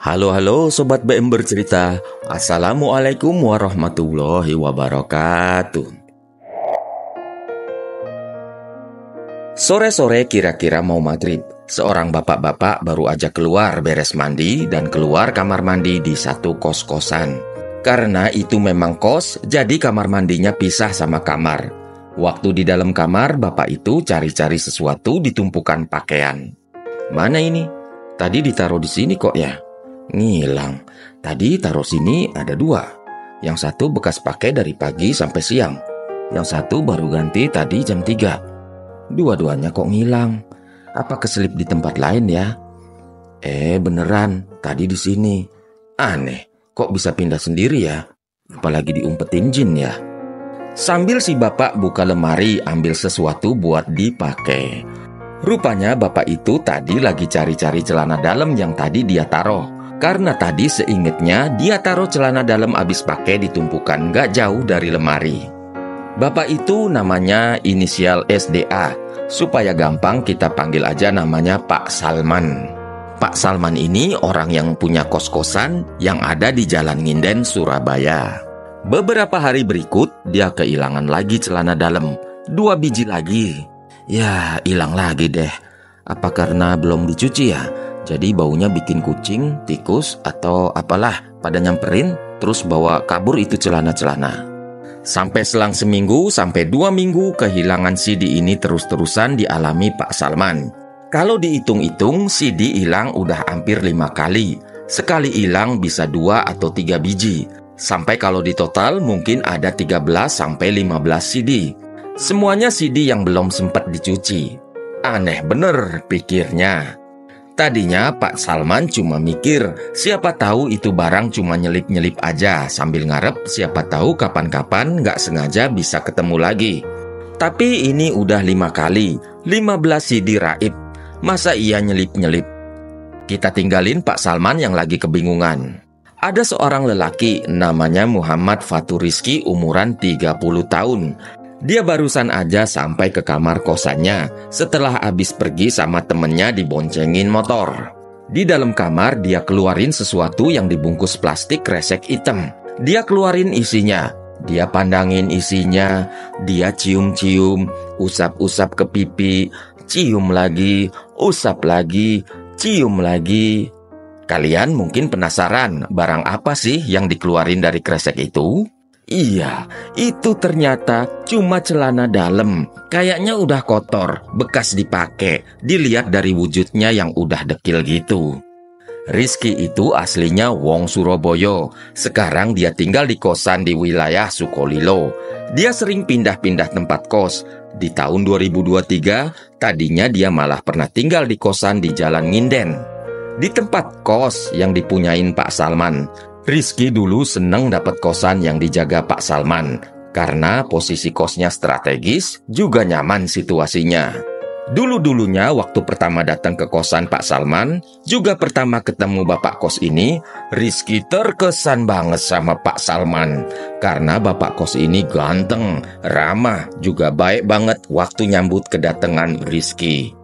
Halo Sobat BM bercerita. Assalamualaikum warahmatullahi wabarakatuh. Sore-sore kira-kira mau maghrib, seorang bapak-bapak baru aja keluar beres mandi dan keluar kamar mandi di satu kos-kosan. Karena itu memang kos, jadi kamar mandinya pisah sama kamar. Waktu di dalam kamar, bapak itu cari-cari sesuatu di tumpukan pakaian. Mana ini? Tadi ditaruh di sini kok ya? Ngilang. Tadi taruh sini ada dua. Yang satu bekas pakai dari pagi sampai siang. Yang satu baru ganti tadi jam 3. Dua-duanya kok ngilang. Apa keselip di tempat lain ya? Beneran, tadi di sini. Aneh, kok bisa pindah sendiri ya? Apalagi diumpetin jin ya? Sambil si bapak buka lemari ambil sesuatu buat dipakai. Rupanya bapak itu tadi lagi cari-cari celana dalam yang tadi dia taruh. Karena tadi seingetnya dia taruh celana dalam habis pakai di tumpukan gak jauh dari lemari. Bapak itu namanya inisial SDA. Supaya gampang kita panggil aja namanya Pak Salman. Pak Salman ini orang yang punya kos-kosan yang ada di Jalan Nginden, Surabaya. Beberapa hari berikut dia kehilangan lagi celana dalam. 2 biji lagi. Ya, hilang lagi deh. Apa karena belum dicuci ya? Jadi baunya bikin kucing, tikus, atau apalah pada nyamperin, terus bawa kabur itu celana-celana. Sampai selang seminggu sampai 2 minggu kehilangan CD ini terus-terusan dialami Pak Salman. Kalau dihitung-hitung, CD hilang udah hampir 5 kali. Sekali hilang bisa 2 atau 3 biji. Sampai kalau ditotal mungkin ada 13 sampai 15 CD. Semuanya CD yang belum sempat dicuci. Aneh bener pikirnya. Tadinya Pak Salman cuma mikir, siapa tahu itu barang cuma nyelip-nyelip aja sambil ngarep siapa tahu kapan-kapan nggak sengaja bisa ketemu lagi. Tapi ini udah 5 kali, 15 CD raib. Masa iya nyelip-nyelip? Kita tinggalin Pak Salman yang lagi kebingungan. Ada seorang lelaki namanya Muhammad Fatur Rizki umuran 30 tahun. Dia barusan aja sampai ke kamar kosannya setelah habis pergi sama temennya diboncengin motor. Di dalam kamar dia keluarin sesuatu yang dibungkus plastik kresek hitam. Dia keluarin isinya, dia pandangin isinya, dia cium-cium, usap-usap ke pipi, cium lagi, usap lagi, cium lagi. Kalian mungkin penasaran barang apa sih yang dikeluarin dari kresek itu? Iya, itu ternyata cuma celana dalam. Kayaknya udah kotor, bekas dipakai. Dilihat dari wujudnya yang udah dekil gitu. Rizky itu aslinya wong Surabaya. Sekarang dia tinggal di kosan di wilayah Sukolilo. Dia sering pindah-pindah tempat kos. Di tahun 2023, tadinya dia malah pernah tinggal di kosan di Jalan Nginden. Di tempat kos yang dipunyain Pak Salman, Rizky dulu seneng dapat kosan yang dijaga Pak Salman. Karena posisi kosnya strategis, juga nyaman situasinya. Dulu-dulunya waktu pertama datang ke kosan Pak Salman, juga pertama ketemu bapak kos ini, Rizky terkesan banget sama Pak Salman. Karena bapak kos ini ganteng, ramah, juga baik banget waktu nyambut kedatangan Rizky.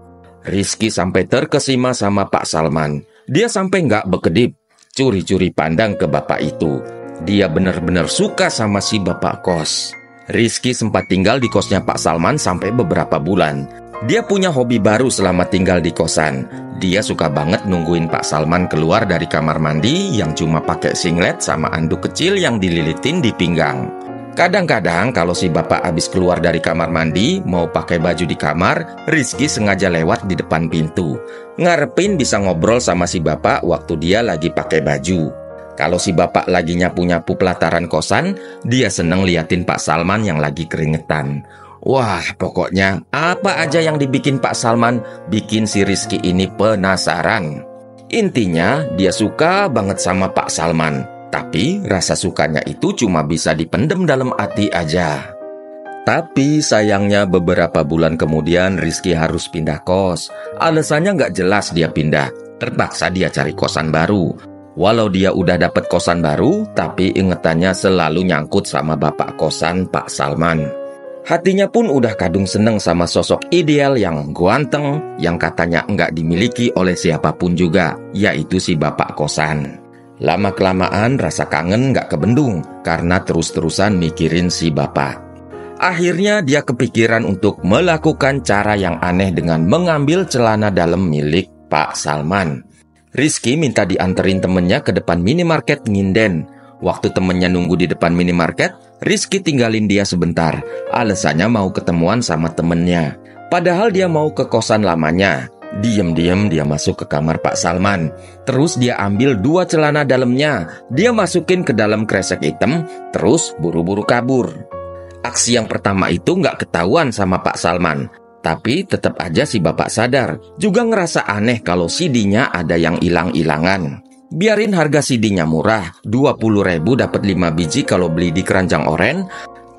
Rizky sampai terkesima sama Pak Salman. Dia sampai nggak berkedip, curi-curi pandang ke bapak itu. Dia benar-benar suka sama si bapak kos. Rizky sempat tinggal di kosnya Pak Salman sampai beberapa bulan. Dia punya hobi baru selama tinggal di kosan. Dia suka banget nungguin Pak Salman keluar dari kamar mandi yang cuma pakai singlet sama anduk kecil yang dililitin di pinggang. Kadang-kadang kalau si bapak habis keluar dari kamar mandi mau pakai baju di kamar, Rizky sengaja lewat di depan pintu. Ngarepin bisa ngobrol sama si bapak waktu dia lagi pakai baju. Kalau si bapak lagi nyapu-nyapu pelataran kosan, dia seneng liatin Pak Salman yang lagi keringetan. Wah, pokoknya apa aja yang dibikin Pak Salman bikin si Rizky ini penasaran. Intinya dia suka banget sama Pak Salman. Tapi rasa sukanya itu cuma bisa dipendem dalam hati aja. Tapi sayangnya beberapa bulan kemudian Rizky harus pindah kos. Alasannya nggak jelas dia pindah. Terpaksa dia cari kosan baru. Walau dia udah dapat kosan baru, tapi ingetannya selalu nyangkut sama bapak kosan Pak Salman. Hatinya pun udah kadung seneng sama sosok ideal yang ganteng, yang katanya nggak dimiliki oleh siapapun juga, yaitu si bapak kosan. Lama-kelamaan rasa kangen nggak kebendung karena terus-terusan mikirin si bapak. Akhirnya dia kepikiran untuk melakukan cara yang aneh dengan mengambil celana dalam milik Pak Salman. Rizky minta dianterin temennya ke depan minimarket nginden. Waktu temennya nunggu di depan minimarket, Rizky tinggalin dia sebentar. Alasannya mau ketemuan sama temennya. Padahal dia mau ke kosan lamanya. Diam-diam dia masuk ke kamar Pak Salman. Terus dia ambil 2 celana dalamnya. Dia masukin ke dalam kresek hitam, terus buru-buru kabur. Aksi yang pertama itu nggak ketahuan sama Pak Salman. Tapi tetap aja si bapak sadar, juga ngerasa aneh kalau CD-nya ada yang hilang-hilangan. Biarin harga CD-nya murah, 20.000 dapat 5 biji kalau beli di keranjang oren.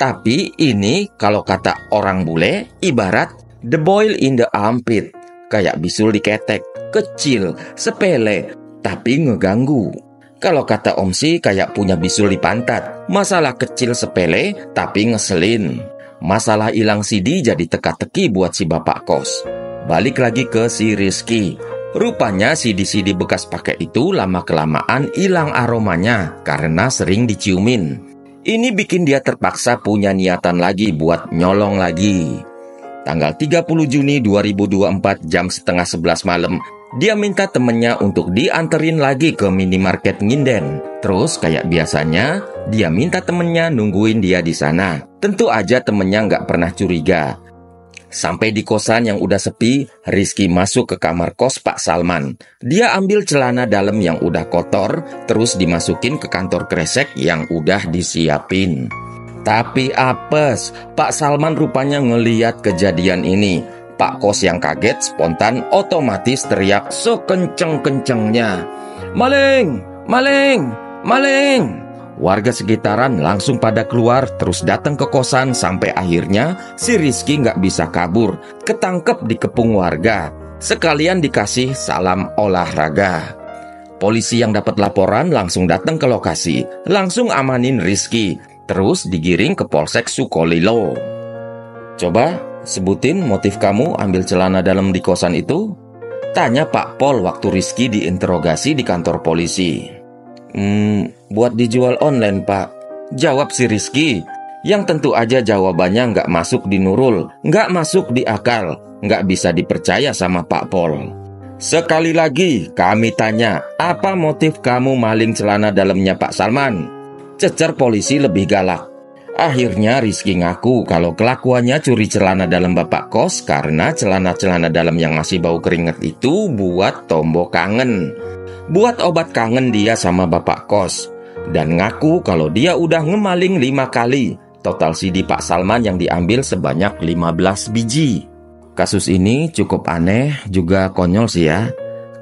Tapi ini kalau kata orang bule, ibarat the boil in the armpit. Kayak bisul diketek, kecil, sepele, tapi ngeganggu. Kalau kata Om Si kayak punya bisul di pantat, masalah kecil sepele tapi ngeselin. Masalah hilang CD jadi teka-teki buat si bapak kos. Balik lagi ke si Rizky. Rupanya CD-CD bekas pakai itu lama-kelamaan hilang aromanya karena sering diciumin. Ini bikin dia terpaksa punya niatan lagi buat nyolong lagi. Tanggal 30 Juni 2024 jam setengah 11 malam, dia minta temennya untuk dianterin lagi ke minimarket nginden. Terus kayak biasanya, dia minta temennya nungguin dia di sana. Tentu aja temennya nggak pernah curiga. Sampai di kosan yang udah sepi, Rizky masuk ke kamar kos Pak Salman. Dia ambil celana dalam yang udah kotor, terus dimasukin ke kantor kresek yang udah disiapin. Tapi apes, Pak Salman rupanya ngeliat kejadian ini. Pak kos yang kaget spontan otomatis teriak sekenceng-kencengnya, "Maling! Maling! Maling!" Warga sekitaran langsung pada keluar terus datang ke kosan sampai akhirnya si Rizky nggak bisa kabur, ketangkep dikepung warga. Sekalian dikasih salam olahraga. Polisi yang dapat laporan langsung datang ke lokasi, langsung amanin Rizky, terus digiring ke Polsek Sukolilo. "Coba sebutin motif kamu ambil celana dalam di kosan itu?" tanya Pak Pol waktu Rizky diinterogasi di kantor polisi. Buat dijual online, Pak," jawab si Rizky. Yang tentu aja jawabannya nggak masuk di Nurul, nggak masuk di akal, nggak bisa dipercaya sama Pak Pol. "Sekali lagi kami tanya, apa motif kamu maling celana dalamnya Pak Salman?" cecer polisi lebih galak. Akhirnya Rizky ngaku kalau kelakuannya curi celana dalam bapak kos karena celana-celana dalam yang masih bau keringat itu buat tombok kangen. Buat obat kangen dia sama bapak kos. Dan ngaku kalau dia udah ngemaling 5 kali. Total CD Pak Salman yang diambil sebanyak 15 biji. Kasus ini cukup aneh, juga konyol sih ya.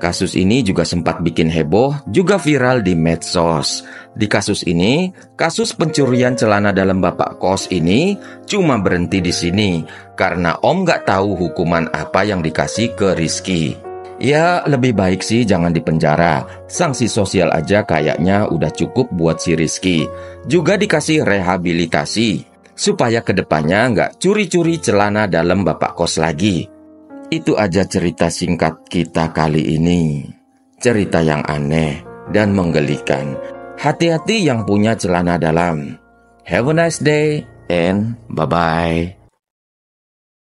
Kasus ini juga sempat bikin heboh, juga viral di medsos. Di kasus ini, kasus pencurian celana dalam bapak kos ini cuma berhenti di sini. Karena Om nggak tahu hukuman apa yang dikasih ke Rizky. Ya, lebih baik sih jangan dipenjara. Sanksi sosial aja kayaknya udah cukup buat si Rizky. Juga dikasih rehabilitasi, supaya kedepannya nggak curi-curi celana dalam bapak kos lagi. Itu aja cerita singkat kita kali ini. Cerita yang aneh dan menggelikan. Hati-hati yang punya celana dalam. Have a nice day and bye-bye.